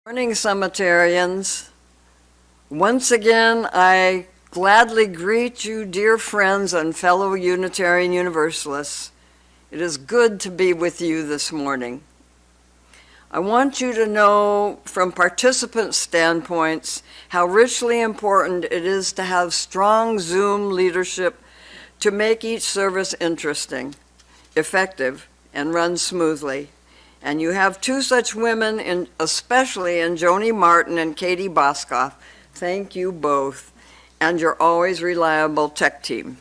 Morning, cemeterians. Once again, I gladly greet you, dear friends and fellow Unitarian Universalists. It is good to be with you this morning. I want you to know from participant standpoints how richly important it is to have strong Zoom leadership to make each service interesting, effective, and run smoothly. And you have two such women, especially in Joni Martin and Katie Boskoff. Thank you both, and your always reliable tech team.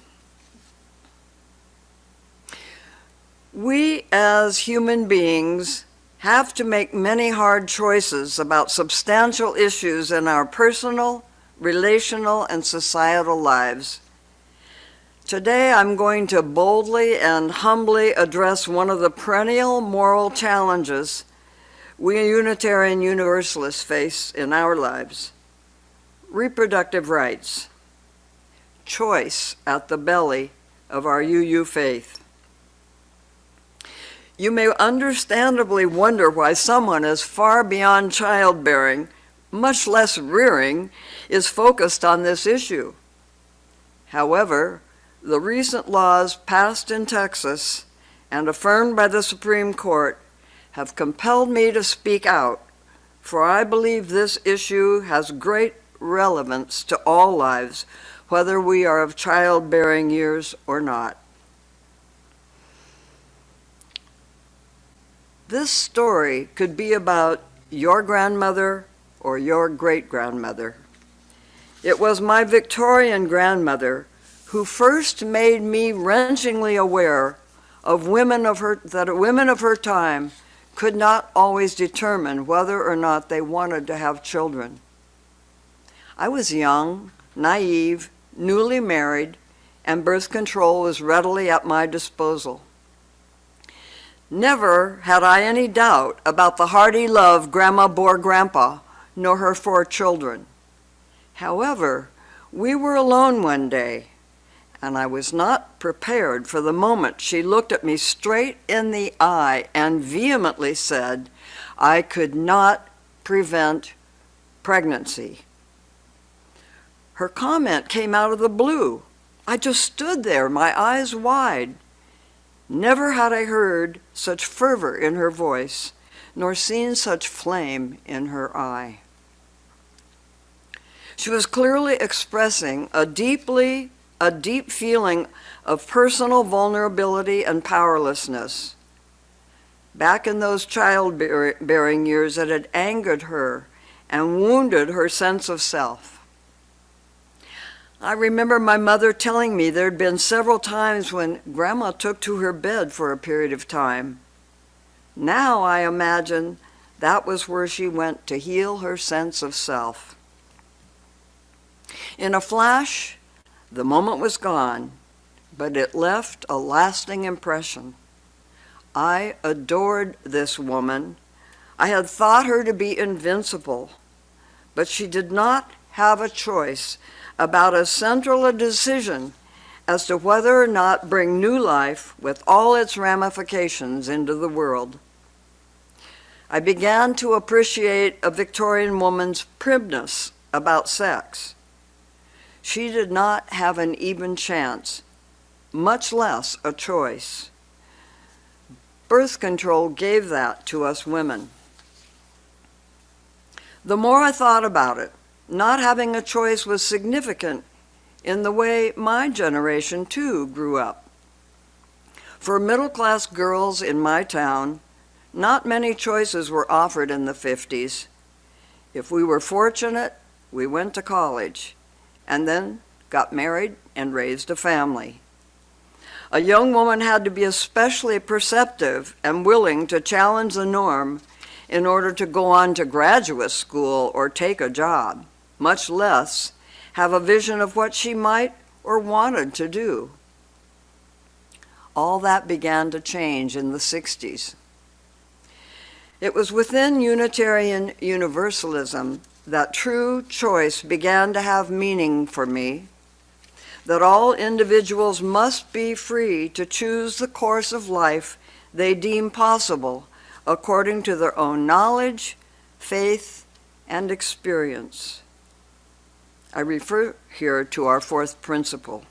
We as human beings have to make many hard choices about substantial issues in our personal, relational, and societal lives. Today, I'm going to boldly and humbly address one of the perennial moral challenges we Unitarian Universalists face in our lives: reproductive rights, choice at the belly of our UU faith. You may understandably wonder why someone as far beyond childbearing, much less rearing, is focused on this issue. However, the recent laws passed in Texas and affirmed by the Supreme Court have compelled me to speak out, for I believe this issue has great relevance to all lives, whether we are of childbearing years or not. This story could be about your grandmother or your great-grandmother. It was my Victorian grandmother who first made me wrenchingly aware of that women of her time could not always determine whether or not they wanted to have children. I was young, naive, newly married, and birth control was readily at my disposal. Never had I any doubt about the hearty love Grandma bore Grandpa, nor her 4 children. However, we were alone one day, and I was not prepared for the moment she looked at me straight in the eye and vehemently said I could not prevent pregnancy. Her comment came out of the blue. I just stood there, my eyes wide. Never had I heard such fervor in her voice, nor seen such flame in her eye. She was clearly expressing a deep feeling of personal vulnerability and powerlessness. Back in those childbearing years, it had angered her and wounded her sense of self. I remember my mother telling me there had been several times when Grandma took to her bed for a period of time. Now I imagine that was where she went to heal her sense of self. In a flash, the moment was gone, but it left a lasting impression. I adored this woman. I had thought her to be invincible, but she did not have a choice about as central a decision as to whether or not bring new life with all its ramifications into the world. I began to appreciate a Victorian woman's primness about sex. She did not have an even chance, much less a choice. Birth control gave that to us women. The more I thought about it, not having a choice was significant in the way my generation too grew up. For middle-class girls in my town, not many choices were offered in the 50s. If we were fortunate, we went to college, and then got married and raised a family. A young woman had to be especially perceptive and willing to challenge the norm in order to go on to graduate school or take a job, much less have a vision of what she might or wanted to do. All that began to change in the 60s. It was within Unitarian Universalism that true choice began to have meaning for me, that all individuals must be free to choose the course of life they deem possible according to their own knowledge, faith, and experience. I refer here to our fourth principle.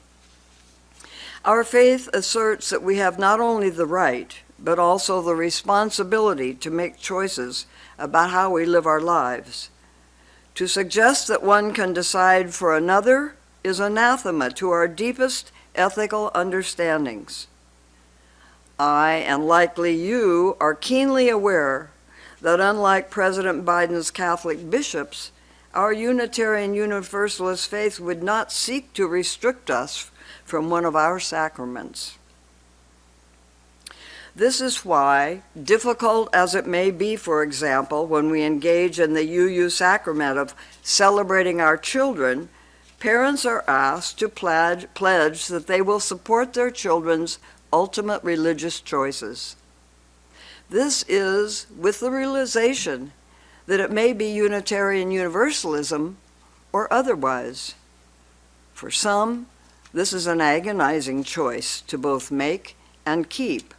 Our faith asserts that we have not only the right, but also the responsibility to make choices about how we live our lives. To suggest that one can decide for another is anathema to our deepest ethical understandings. I, and likely you, are keenly aware that unlike President Biden's Catholic bishops, our Unitarian Universalist faith would not seek to restrict us from one of our sacraments. This is why, difficult as it may be, for example, when we engage in the UU sacrament of celebrating our children, parents are asked to pledge that they will support their children's ultimate religious choices. This is with the realization that it may be Unitarian Universalism or otherwise. For some, this is an agonizing choice to both make and keep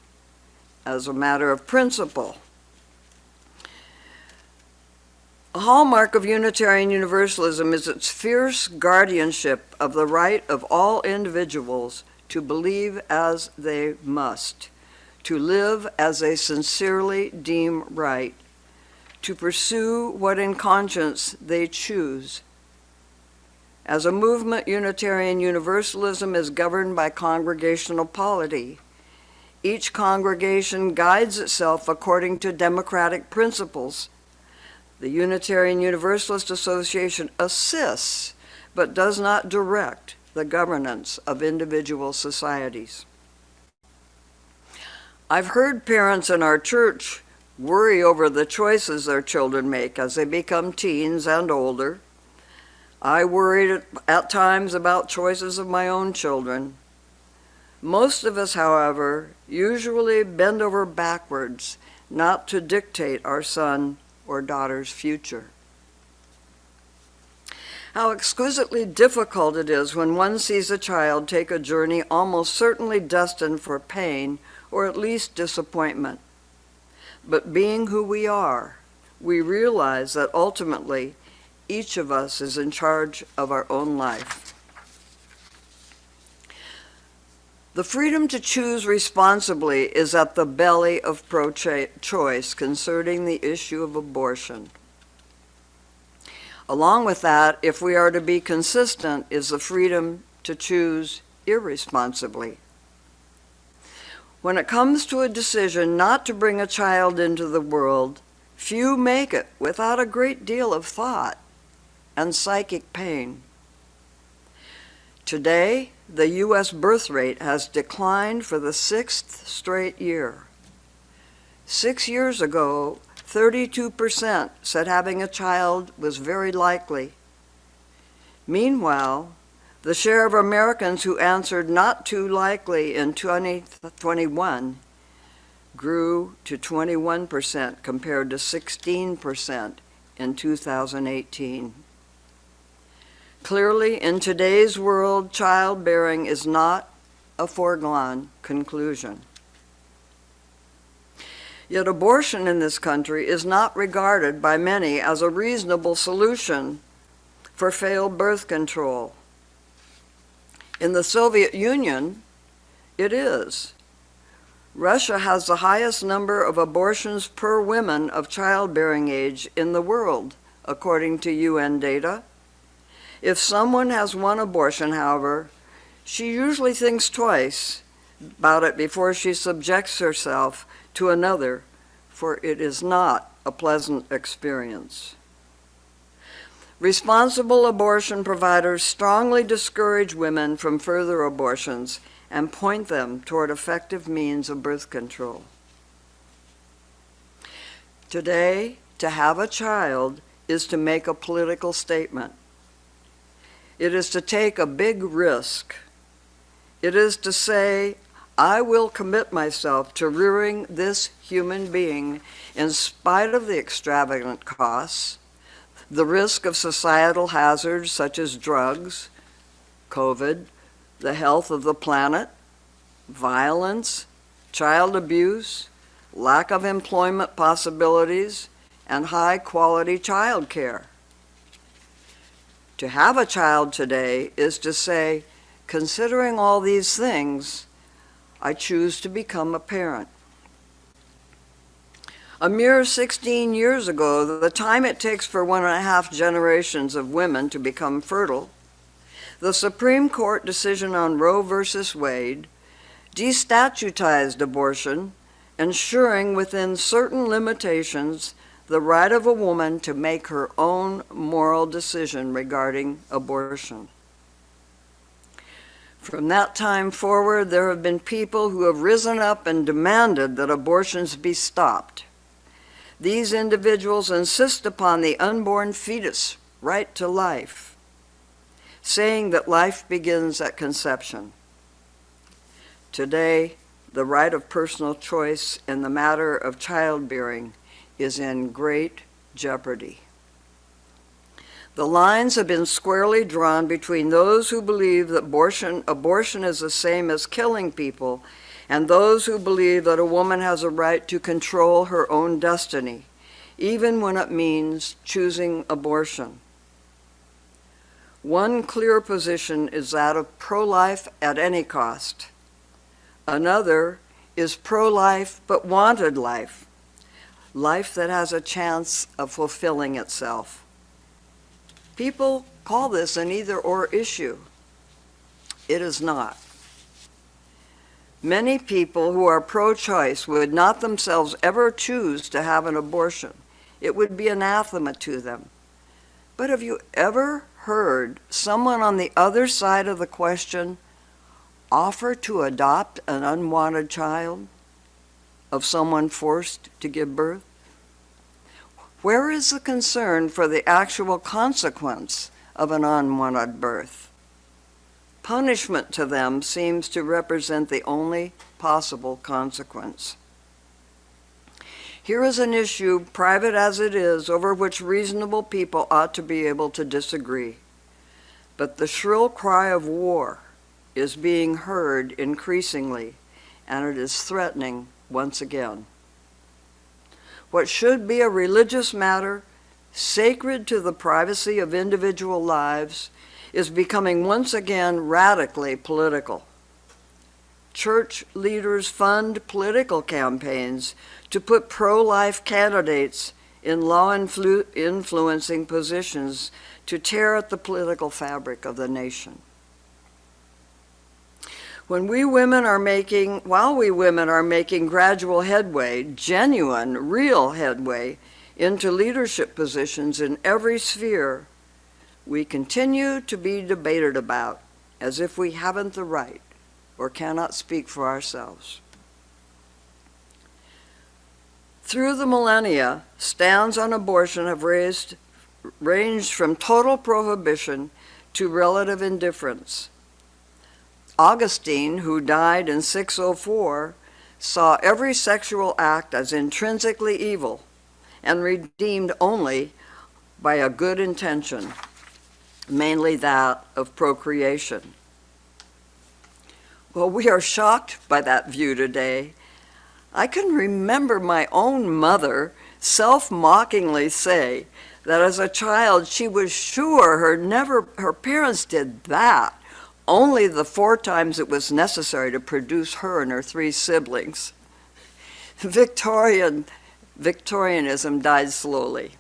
as a matter of principle. A hallmark of Unitarian Universalism is its fierce guardianship of the right of all individuals to believe as they must, to live as they sincerely deem right, to pursue what in conscience they choose. As a movement, Unitarian Universalism is governed by congregational polity. Each congregation guides itself according to democratic principles. The Unitarian Universalist Association assists, but does not direct, the governance of individual societies. I've heard parents in our church worry over the choices their children make as they become teens and older. I worried at times about choices of my own children. Most of us, however, usually bend over backwards not to dictate our son or daughter's future. How exquisitely difficult it is when one sees a child take a journey almost certainly destined for pain or at least disappointment. But being who we are, we realize that ultimately each of us is in charge of our own life. The freedom to choose responsibly is at the belly of pro-choice concerning the issue of abortion. Along with that, if we are to be consistent, is the freedom to choose irresponsibly. When it comes to a decision not to bring a child into the world, few make it without a great deal of thought and psychic pain. Today, the U.S. birth rate has declined for the 6th straight year. 6 years ago, 32% said having a child was very likely. Meanwhile, the share of Americans who answered not too likely in 2021 grew to 21% compared to 16% in 2018. Clearly, in today's world, childbearing is not a foregone conclusion. Yet abortion in this country is not regarded by many as a reasonable solution for failed birth control. In the Soviet Union, it is. Russia has the highest number of abortions per woman of childbearing age in the world, according to UN data. If someone has one abortion, however, she usually thinks twice about it before she subjects herself to another, for it is not a pleasant experience. Responsible abortion providers strongly discourage women from further abortions and point them toward effective means of birth control. Today, to have a child is to make a political statement. It is to take a big risk. It is to say, I will commit myself to rearing this human being in spite of the extravagant costs, the risk of societal hazards such as drugs, COVID, the health of the planet, violence, child abuse, lack of employment possibilities, and high-quality child care. To have a child today is to say, considering all these things, I choose to become a parent. A mere 16 years ago, the time it takes for 1.5 generations of women to become fertile, the Supreme Court decision on Roe versus Wade destatutized abortion, ensuring within certain limitations the right of a woman to make her own moral decision regarding abortion. From that time forward, there have been people who have risen up and demanded that abortions be stopped. These individuals insist upon the unborn fetus right to life, saying that life begins at conception. Today, the right of personal choice in the matter of childbearing is in great jeopardy. The lines have been squarely drawn between those who believe that abortion is the same as killing people and those who believe that a woman has a right to control her own destiny, even when it means choosing abortion. One clear position is that of pro-life at any cost. Another is pro-life but wanted life, life that has a chance of fulfilling itself. People call this an either-or issue. It is not. Many people who are pro-choice would not themselves ever choose to have an abortion. It would be anathema to them. But have you ever heard someone on the other side of the question offer to adopt an unwanted child of someone forced to give birth? Where is the concern for the actual consequence of an unwanted birth? Punishment to them seems to represent the only possible consequence. Here is an issue, private as it is, over which reasonable people ought to be able to disagree. But the shrill cry of war is being heard increasingly, and it is threatening once again. What should be a religious matter, sacred to the privacy of individual lives, is becoming once again radically political. Church leaders fund political campaigns to put pro-life candidates in law-influencing positions to tear at the political fabric of the nation. While we women are making gradual headway, genuine, real headway, into leadership positions in every sphere, we continue to be debated about as if we haven't the right or cannot speak for ourselves. Through the millennia, stands on abortion have ranged from total prohibition to relative indifference. Augustine, who died in 604, saw every sexual act as intrinsically evil and redeemed only by a good intention, mainly that of procreation. Well, we are shocked by that view today. I can remember my own mother self-mockingly say that as a child she was sure her parents did that only the 4 times it was necessary to produce her and her 3 siblings. Victorianism died slowly.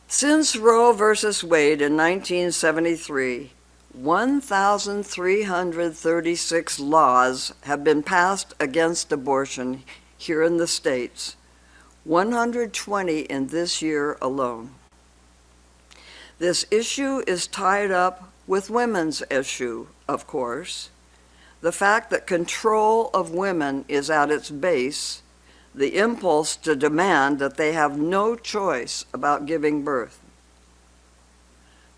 Since Roe versus Wade in 1973, 1,336 laws have been passed against abortion here in the States, 120 in this year alone. This issue is tied up with women's issue, of course. The fact that control of women is at its base, the impulse to demand that they have no choice about giving birth.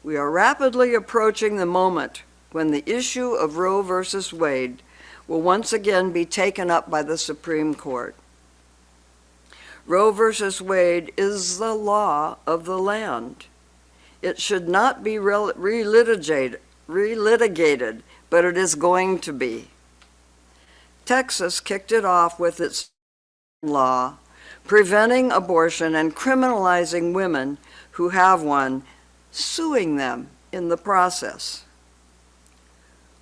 We are rapidly approaching the moment when the issue of Roe versus Wade will once again be taken up by the Supreme Court. Roe versus Wade is the law of the land. It should not be relitigated, but it is going to be. Texas kicked it off with its law, preventing abortion and criminalizing women who have one, suing them in the process.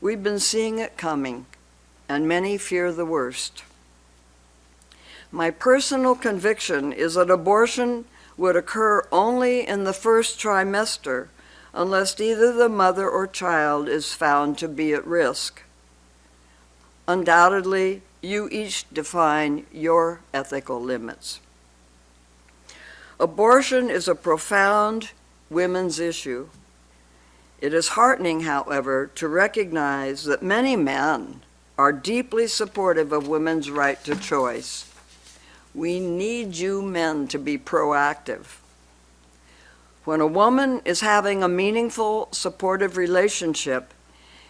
We've been seeing it coming, and many fear the worst. My personal conviction is that abortion would occur only in the first trimester unless either the mother or child is found to be at risk. Undoubtedly, you each define your ethical limits. Abortion is a profound women's issue. It is heartening, however, to recognize that many men are deeply supportive of women's right to choice. We need you men to be proactive. When a woman is having a meaningful, supportive relationship,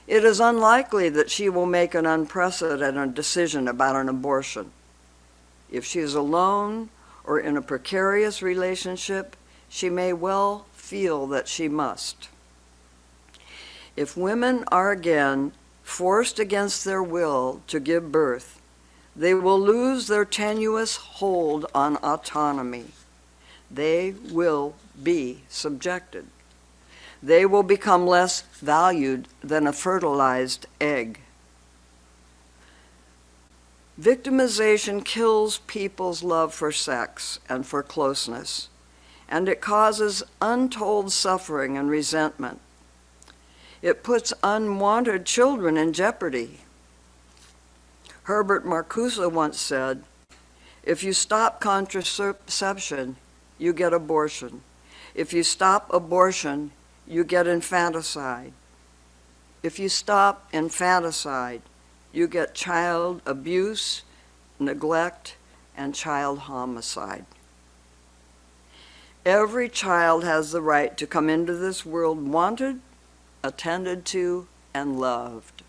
it is unlikely that she will make an unprecedented decision about an abortion. If she is alone or in a precarious relationship, she may well feel that she must. If women are again forced against their will to give birth, they will lose their tenuous hold on autonomy. They will be subjected. They will become less valued than a fertilized egg. Victimization kills people's love for sex and for closeness, and it causes untold suffering and resentment. It puts unwanted children in jeopardy. Herbert Marcuse once said, "If you stop contraception, you get abortion. If you stop abortion, you get infanticide. If you stop infanticide, you get child abuse, neglect, and child homicide." Every child has the right to come into this world wanted, attended to, and loved.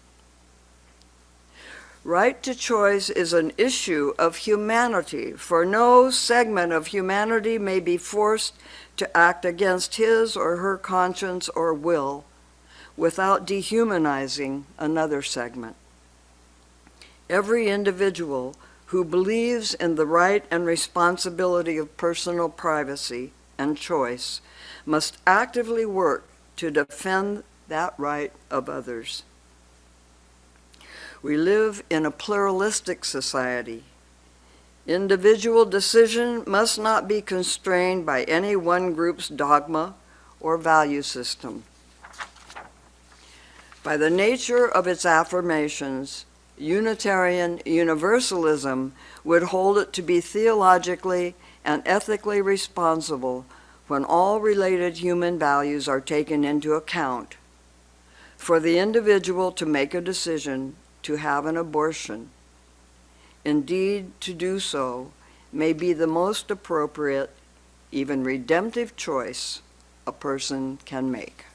Right to choice is an issue of humanity, for no segment of humanity may be forced to act against his or her conscience or will without dehumanizing another segment. Every individual who believes in the right and responsibility of personal privacy and choice must actively work to defend that right of others. We live in a pluralistic society. Individual decision must not be constrained by any one group's dogma or value system. By the nature of its affirmations, Unitarian Universalism would hold it to be theologically and ethically responsible when all related human values are taken into account for the individual to make a decision to have an abortion. Indeed, to do so may be the most appropriate, even redemptive choice a person can make.